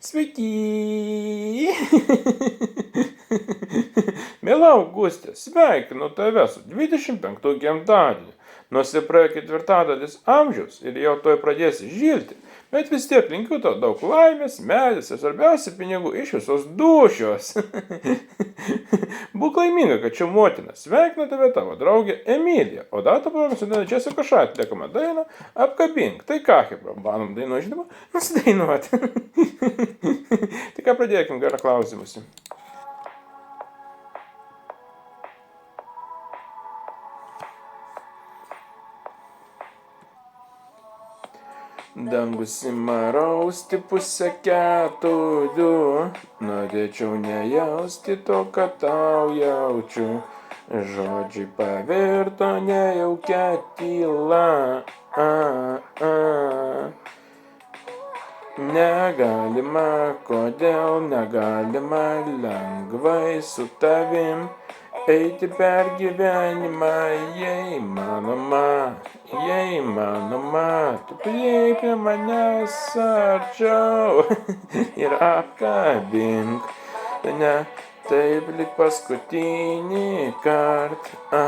Sveiki! Miela Augustė, sveikinu tave su 25 gimtadieniu. Nors ir praėjo ketvirtadalis amžiaus ir jau toj pradėsi žilti, bet vis tiek linkiu tau daug laimės, meilės ir svarbiausia pinigų iš visos dūšios. Būk laiminga, kad čia motina. Sveikinu tave tavo draugė Emilija. O datą proga sudėlė Česio Kašą atliekamą dainą Apkabink. Tai ką, kaip banom dainuo, žinoma, nusidainuoti. Tai ką pradėkim, gerą klausimusi. Dangus ima rausti pusę keturių, norėčiau nejausti to, kad tau jaučiu. Žodžiai pavirto nejaukia tyla. Negalima, kodėl negalima lengvai su tavim eiti per gyvenimą, jei manoma, tu prieik prie manęs arčiau ir apkabink, ne taip lyg paskutinį kartą,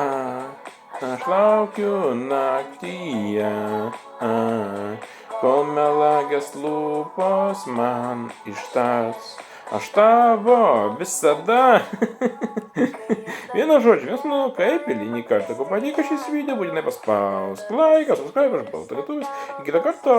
aš laukiu naktyje, kol melagės lūpos man ištars. Aš tavo visada. Vienu žodžiu, mes manau, kaip eilinį kartą, ko patiko šis video, būtinai paspausk laiką, subscribe, aš Balta Lietuvis. Iki kito karto.